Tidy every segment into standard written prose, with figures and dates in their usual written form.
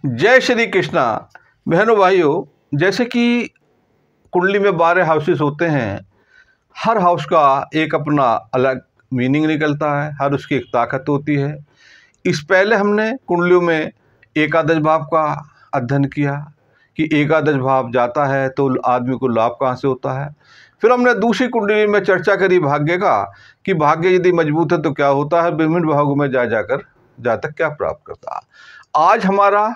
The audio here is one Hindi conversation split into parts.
जय श्री कृष्णा। बहनों भाइयों, जैसे कि कुंडली में 12 हाउसेस होते हैं, हर हाउस का एक अपना अलग मीनिंग निकलता है, हर उसकी एक ताकत होती है। इस पहले हमने कुंडलियों में एकादश भाव का अध्ययन किया कि एकादश भाव जाता है तो आदमी को लाभ कहाँ से होता है। फिर हमने दूसरी कुंडली में चर्चा करी भाग्य का, कि भाग्य यदि मजबूत है तो क्या होता है, विभिन्न भावों में जा जाकर जातक क्या प्राप्त करता है। आज हमारा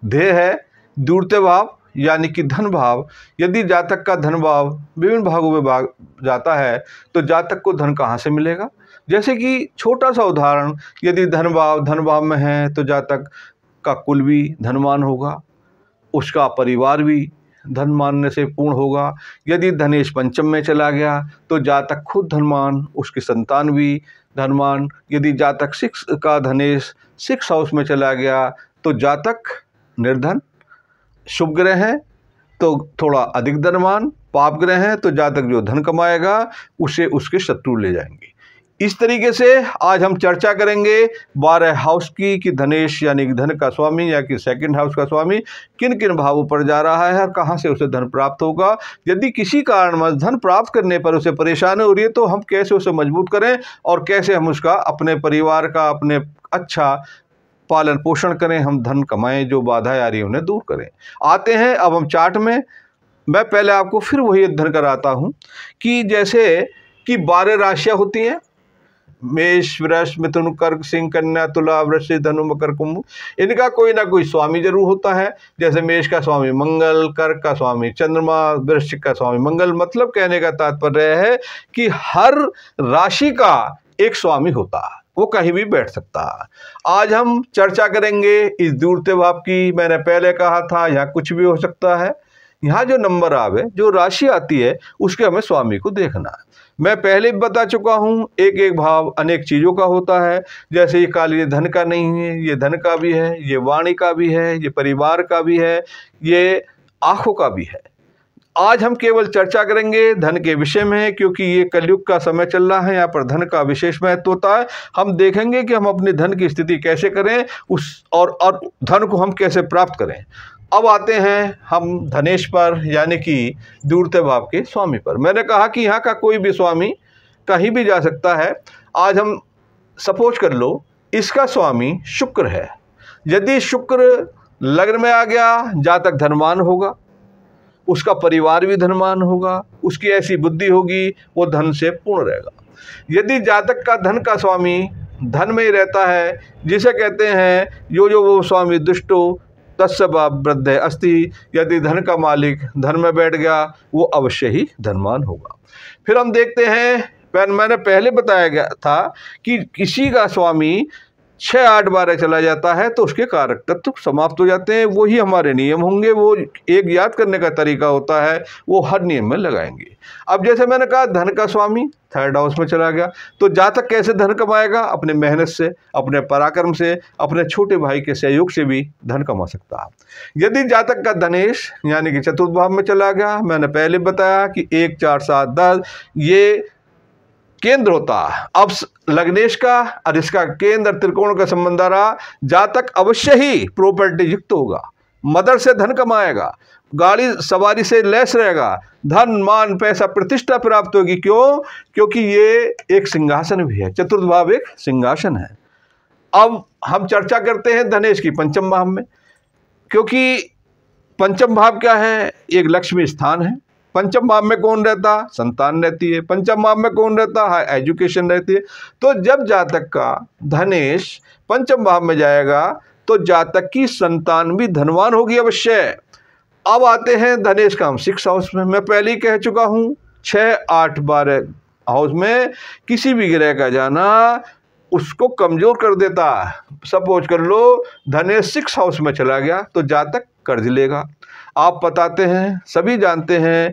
ध्येय है दूरते भाव यानी कि धन भाव। यदि जातक का धन भाव विभिन्न भागों में भाग जाता है तो जातक को धन कहाँ से मिलेगा। जैसे कि छोटा सा उदाहरण, यदि धन भाव में है तो जातक का कुल भी धनवान होगा, उसका परिवार भी धनवान से पूर्ण होगा। यदि धनेश पंचम में चला गया तो जातक खुद धनवान, उसकी संतान भी धनवान। यदि जातक 6 का धनेश 6 हाउस में चला गया तो जातक निर्धन। शुभ ग्रह है तो थोड़ा अधिक धनवान, पाप ग्रह है तो जातक जो धन कमाएगा उसे उसके शत्रु ले जाएंगे। इस तरीके से आज हम चर्चा करेंगे 12 हाउस की, कि धनेश यानी कि धन का स्वामी या कि सेकंड हाउस का स्वामी किन किन भावों पर जा रहा है और कहाँ से उसे धन प्राप्त होगा। यदि किसी कारणवश धन प्राप्त करने पर उसे परेशानी हो रही है तो हम कैसे उसे मजबूत करें और कैसे हम उसका, अपने परिवार का, अपने अच्छा पालन पोषण करें, हम धन कमाएं, जो बाधाएं आ रही हैं उन्हें दूर करें। आते हैं अब हम चार्ट में। मैं पहले आपको फिर वही अध्ययन कराता हूं कि जैसे कि 12 राशियां होती हैं, मेष, वृष, मिथुन, कर्क, सिंह, कन्या, तुला, वृश्चिक, धनु, मकर, कुंभ। इनका कोई ना कोई स्वामी जरूर होता है। जैसे मेष का स्वामी मंगल, कर्क का स्वामी चंद्रमा, वृश्चिक का स्वामी मंगल। मतलब कहने का तात्पर्य है कि हर राशि का एक स्वामी होता है, वो कहीं भी बैठ सकता है। आज हम चर्चा करेंगे इस दूरते भाव की। मैंने पहले कहा था यहाँ कुछ भी हो सकता है। यहाँ जो नंबर आवे, जो राशि आती है, उसके हमें स्वामी को देखना है। मैं पहले भी बता चुका हूँ, एक एक भाव अनेक चीज़ों का होता है। जैसे ये काली धन का नहीं है, ये धन का भी है, ये वाणी का भी है, ये परिवार का भी है, ये आँखों का भी है। आज हम केवल चर्चा करेंगे धन के विषय में, क्योंकि ये कलयुग का समय चल रहा है, यहाँ पर धन का विशेष महत्व होता है। हम देखेंगे कि हम अपने धन की स्थिति कैसे करें और धन को हम कैसे प्राप्त करें। अब आते हैं हम धनेश पर यानी कि दूरते भाव के स्वामी पर। मैंने कहा कि यहाँ का कोई भी स्वामी कहीं भी जा सकता है। आज हम सपोज कर लो इसका स्वामी शुक्र है। यदि शुक्र लग्न में आ गया, जातक धनवान होगा, उसका परिवार भी धनवान होगा, उसकी ऐसी बुद्धि होगी वो धन से पूर्ण रहेगा। यदि जातक का धन का स्वामी धन में ही रहता है, जिसे कहते हैं जो वो स्वामी दुष्टो तस्य वृद्ध अस्ति, यदि धन का मालिक धन में बैठ गया वो अवश्य ही धनवान होगा। फिर हम देखते हैं, मैंने पहले बताया गया था कि किसी का स्वामी 6, 8, 12 चला जाता है तो उसके कारक तत्व समाप्त हो जाते हैं। वही हमारे नियम होंगे, वो एक याद करने का तरीका होता है, वो हर नियम में लगाएंगे। अब जैसे मैंने कहा धन का स्वामी 3rd हाउस में चला गया तो जातक कैसे धन कमाएगा? अपने मेहनत से, अपने पराक्रम से, अपने छोटे भाई के सहयोग से भी धन कमा सकता है। यदि जातक का धनेश यानी कि 4th भाव में चला गया, मैंने पहले बताया कि 1, 4, 7, 10 ये केंद्र होता है। अब लग्नेश का और इसका केंद्र त्रिकोण का संबंध रहा, जातक अवश्य ही प्रॉपर्टी युक्त होगा, मदर से धन कमाएगा, गाड़ी सवारी से लैस रहेगा, धन, मान, पैसा, प्रतिष्ठा प्राप्त होगी। क्यों? क्योंकि ये एक सिंहासन भी है। 4th भाव एक सिंहासन है। अब हम चर्चा करते हैं धनेश की 5th भाव में, क्योंकि 5th भाव क्या है? एक लक्ष्मी स्थान है। 5th भाव में कौन रहता? संतान रहती है। 5th भाव में कौन रहता? हाई एजुकेशन रहती है। तो जब जातक का धनेश 5th भाव में जाएगा तो जातक की संतान भी धनवान होगी अवश्य। अब आते हैं धनेश का हम 6 हाउस में। मैं पहले ही कह चुका हूँ 6, 8, 12 हाउस में किसी भी ग्रह का जाना उसको कमजोर कर देता है। सपोज कर लो धनेश 6 हाउस में चला गया तो जातक कर्ज लेगा। आप बताते हैं, सभी जानते हैं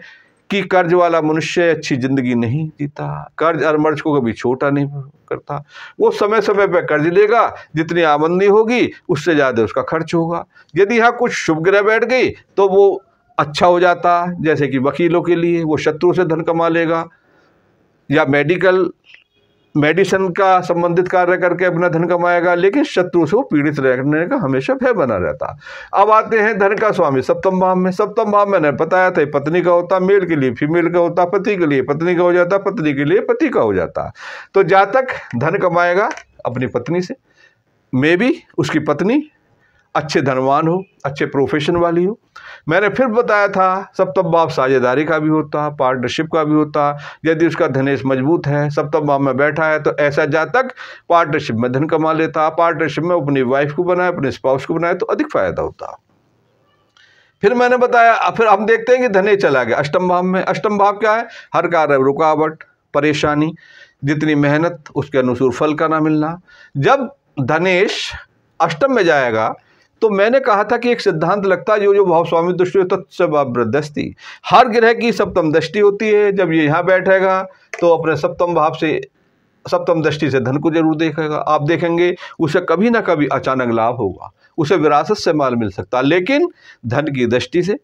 कि कर्ज वाला मनुष्य अच्छी जिंदगी नहीं जीता। कर्ज अरमर्ज को कभी छोटा नहीं करता। वो समय समय पर कर्ज लेगा, जितनी आमदनी होगी उससे ज़्यादा उसका खर्च होगा। यदि यहाँ कुछ शुभ ग्रह बैठ गई तो वो अच्छा हो जाता, जैसे कि वकीलों के लिए वो शत्रु से धन कमा लेगा, या मेडिकल मेडिसिन का संबंधित कार्य करके अपना धन कमाएगा, लेकिन शत्रु से वो पीड़ित रहने का हमेशा भय बना रहता। अब आते हैं धन का स्वामी सप्तम भाव में। सप्तम भाव मैंने बताया था पत्नी का होता, मेल के लिए फीमेल का होता, पति के लिए पत्नी का हो जाता, पत्नी के लिए पति का हो जाता। तो जातक धन कमाएगा अपनी पत्नी से, मे भी उसकी पत्नी अच्छे धनवान हो, अच्छे प्रोफेशन वाली हो। मैंने फिर बताया था सप्तम भाव साझेदारी का भी होता, पार्टनरशिप का भी होता। यदि उसका धनेश मजबूत है, सप्तम भाव में बैठा है, तो ऐसा जातक पार्टनरशिप में धन कमा लेता। पार्टनरशिप में अपनी वाइफ को बनाए, अपने स्पाउस को बनाए तो अधिक फायदा होता। फिर मैंने बताया, फिर हम देखते हैं कि धनेश चला गया अष्टम भाव में। अष्टम भाव क्या है? हर कार्य रुकावट, परेशानी, जितनी मेहनत उसके अनुसार फल का ना मिलना। जब धनेश अष्टम में जाएगा तो मैंने कहा था कि एक सिद्धांत लगता है, जो भाव स्वामी दृष्टि तत्सदृष्टि, हर ग्रह की सप्तम दृष्टि होती है। जब ये यहाँ बैठेगा तो अपने सप्तम भाव से, सप्तम दृष्टि से धन को जरूर देखेगा। आप देखेंगे उसे कभी ना कभी अचानक लाभ होगा, उसे विरासत से माल मिल सकता, लेकिन धन की दृष्टि से,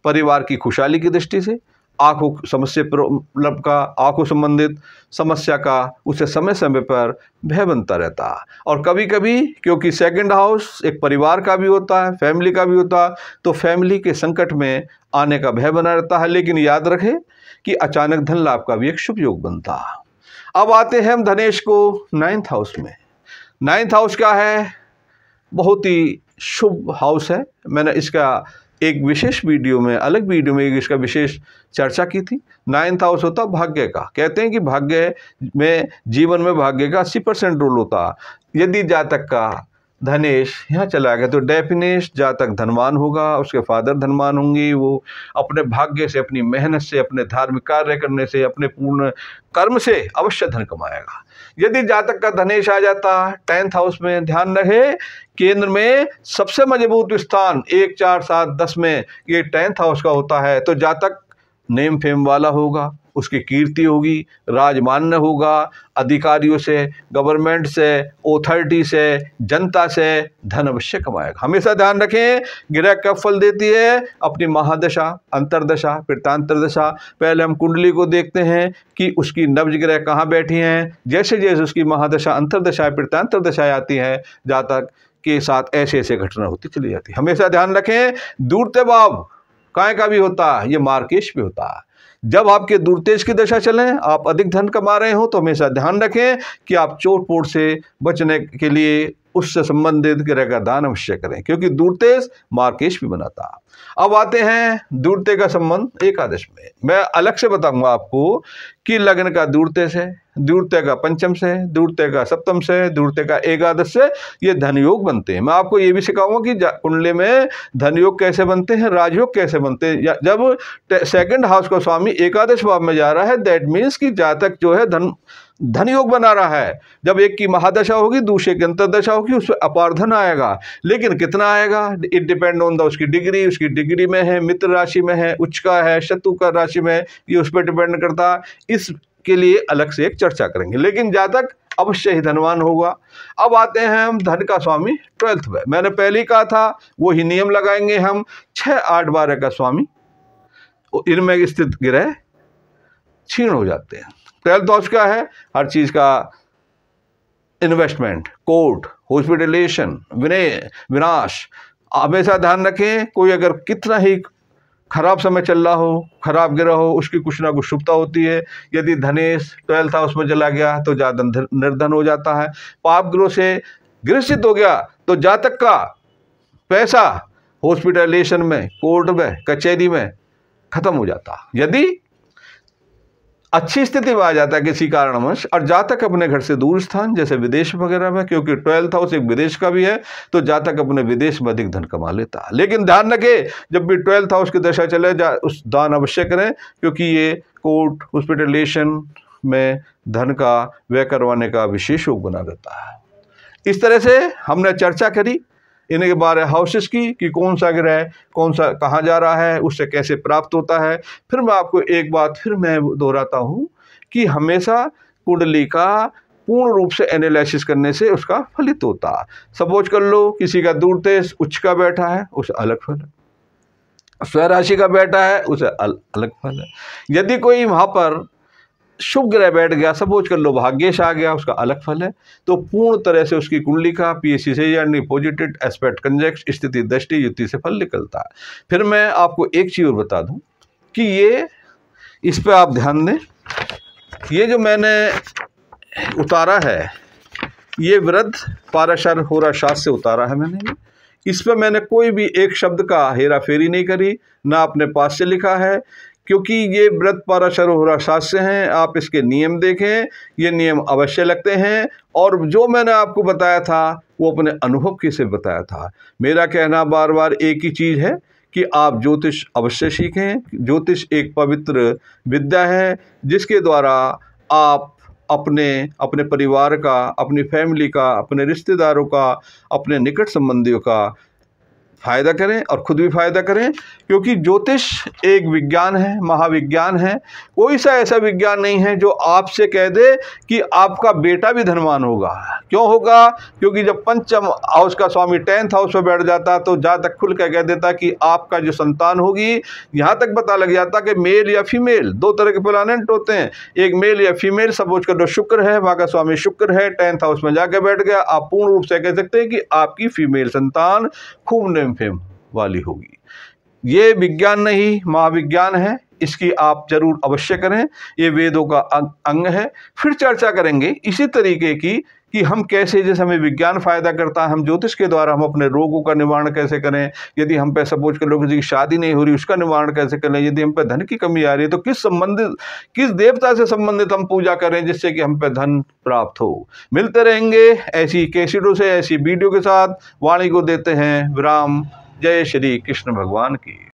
परिवार की खुशहाली की दृष्टि से, आंखों समस्या प्रॉब्लम का, आंखों संबंधित समस्या का उसे समय समय पर भय बनता रहता। और कभी कभी क्योंकि सेकंड हाउस एक परिवार का भी होता है, फैमिली का भी होता है, तो फैमिली के संकट में आने का भय बना रहता है। लेकिन याद रखें कि अचानक धन लाभ का भी एक शुभ योग बनता। अब आते हैं हम धनेश को 9th हाउस में। 9th हाउस क्या है? बहुत ही शुभ हाउस है। मैंने इसका एक विशेष वीडियो में, अलग वीडियो में इसका विशेष चर्चा की थी। 9th हाउस होता भाग्य का। कहते हैं कि भाग्य में, जीवन में भाग्य का 80% रोल होता। यदि जातक का धनेश यहाँ चला गया तो डेफिनेट जातक धनवान होगा, उसके फादर धनवान होंगे। वो अपने भाग्य से, अपनी मेहनत से, अपने धार्मिक कार्य करने से, अपने पूर्ण कर्म से अवश्य धन कमाएगा। यदि जातक का धनेश आ जाता 10th हाउस में, ध्यान रहे केंद्र में सबसे मजबूत स्थान 1, 4, 7, 10 में ये 10th हाउस का होता है, तो जातक नेम फेम वाला होगा, उसकी कीर्ति होगी, राजमान्य होगा, अधिकारियों से, गवर्नमेंट से, ऑथोरिटी से, जनता से धन अवश्य कमाएगा। हमेशा ध्यान रखें ग्रह कब फल देती है? अपनी महादशा, अंतरदशा, वृत्तांतरदशा। पहले हम कुंडली को देखते हैं कि उसकी नब्ज ग्रह कहाँ बैठी हैं। जैसे जैसे उसकी महादशा, अंतरदशा, वृत्तांतरदशाएं आती हैं, जातक के साथ ऐसे ऐसे घटना होती चली जाती है। हमेशा ध्यान रखें दूरते भाव काय का भी होता है, ये मार्केश भी होता है। जब आपके दूरतेज की दशा चलें, आप अधिक धन कमा रहे हो, तो हमेशा ध्यान रखें कि आप चोट-पोट से बचने के लिए उससे संबंधित ग्रह का दान अवश्य करें, क्योंकि दूरतेज मार्केश भी बनाता। अब आते हैं दूरते का संबंध एकादश में। मैं अलग से बताऊंगा आपको कि लग्न का दूरते से, दूरते का पंचम से, दूरते का सप्तम से, दूरते का एकादश से ये धन योग बनते हैं। मैं आपको ये भी सिखाऊंगा कि कुंडली में धन योग कैसे बनते हैं, राजयोग कैसे बनते हैं। जब सेकंड हाउस का स्वामी एकादश भाव में जा रहा है, दैट मीन्स कि जातक जो है धन योग बना रहा है। जब एक की महादशा होगी, दूसरे की अंतरदशा होगी, उसमें अपार धन आएगा। लेकिन कितना आएगा? इट डिपेंड ऑन द उसकी डिग्री में है, मित्र राशि में है, उच्च का है, शत्रु का राशि में, ये उस पर डिपेंड करता है। इसके लिए अलग से एक चर्चा करेंगे, लेकिन जातक अवश्य ही धनवान होगा। अब आते हैं हम धन का स्वामी 12th में। मैंने पहले ही कहा था वो ही नियम लगाएंगे हम। 6, 8, 12 का स्वामी, इनमें स्थित ग्रह क्षीण हो जाते हैं। 12th हाउस क्या है? हर चीज का इन्वेस्टमेंट, कोर्ट, हॉस्पिटलेशन, विनाश। हमेशा ध्यान रखें कोई अगर कितना ही खराब समय चल रहा हो, खराब ग्रह हो, उसकी कुछ ना कुछ शुभता होती है। यदि धनेश 12th हाउस में चला गया तो ज्यादा निर्धन हो जाता है। पाप ग्रह से ग्रसित हो गया तो जातक का पैसा हॉस्पिटलेशन में, कोर्ट में, कचहरी में खत्म हो जाता। यदि अच्छी स्थिति में आ जाता है किसी कारणवश, और जातक अपने घर से दूर स्थान जैसे विदेश वगैरह में, क्योंकि 12th हाउस एक विदेश का भी है, तो जातक अपने विदेश में अधिक धन कमा लेता है। लेकिन ध्यान रखें जब भी 12th हाउस की दशा चले उस दान अवश्य करें, क्योंकि ये कोर्ट, हॉस्पिटलेशन में धन का व्यय करवाने का विशेष योग बना रहता है। इस तरह से हमने चर्चा करी इनके बारे हाउसेस की कि कौन सा ग्रह कौन सा कहाँ जा रहा है, उससे कैसे प्राप्त होता है। फिर मैं आपको एक बात फिर मैं दोहराता हूँ कि हमेशा कुंडली का पूर्ण रूप से एनालिसिस करने से उसका फलित होता है। सपोज कर लो किसी का दूरतेज उच्च का बैठा है, उसे अलग फल है, स्वराशि का बैठा है, उसे अलग फल है। यदि कोई वहाँ पर शुभ ग्रह बैठ गया, सपोज कर लो भाग्येश आ गया, उसका अलग फल है। तो पूर्ण तरह से उसकी कुंडली का पीएससी से यानी पॉजिटिव एस्पेक्ट कंजक्ट स्थिति दृष्टि युति से फल निकलता है। फिर मैं आपको एक चीज़ और बता दूं कि ये इस पे आप ध्यान दें, ये जो मैंने उतारा है ये वृद्ध पाराशर होरा शास्त्र से उतारा है मैंने। इस पर मैंने कोई भी एक शब्द का हेरा फेरी नहीं करी, ना अपने पास से लिखा है, क्योंकि ये व्रत पाराशर होरा शास्त्र हैं। आप इसके नियम देखें, ये नियम अवश्य लगते हैं। और जो मैंने आपको बताया था वो अपने अनुभव के से बताया था। मेरा कहना बार बार एक ही चीज़ है कि आप ज्योतिष अवश्य सीखें। ज्योतिष एक पवित्र विद्या है जिसके द्वारा आप अपने परिवार का, अपनी फैमिली का, अपने रिश्तेदारों का, अपने निकट संबंधियों का फायदा करें और खुद भी फायदा करें। क्योंकि ज्योतिष एक विज्ञान है, महाविज्ञान है। कोई सा ऐसा विज्ञान नहीं है जो आपसे कह दे कि आपका बेटा भी धनवान होगा। क्यों होगा? क्योंकि जब पंचम हाउस का स्वामी 10th हाउस में बैठ जाता तो जहाँ तक खुल कर कह देता कि आपका जो संतान होगी, यहाँ तक पता लग जाता कि मेल या फीमेल, दो तरह के प्लैनेट होते हैं, एक मेल या फीमेल। सपोज कर दो शुक्र है, वहाँ का स्वामी शुक्र है, 10th हाउस में जाकर बैठ गया, आप पूर्ण रूप से कह सकते हैं कि आपकी फीमेल संतान खूब नेम फेम वाली होगी। ये विज्ञान नहीं, महाविज्ञान है। इसकी आप जरूर अवश्य करें, ये वेदों का अंग है। फिर चर्चा करेंगे इसी तरीके की कि हम कैसे, जैसे हमें विज्ञान फायदा करता है, हम ज्योतिष के द्वारा हम अपने रोगों का निवारण कैसे करें। यदि हम पे सपोज कर लो किसी की शादी नहीं हो रही, उसका निवारण कैसे करें। यदि हम पे धन की कमी आ रही है तो किस देवता से संबंधित हम पूजा करें जिससे कि हम पे धन प्राप्त हो। मिलते रहेंगे ऐसी कैसेटों से, ऐसी वीडियो के साथ। वाणी को देते हैं विराम। जय श्री कृष्ण भगवान की।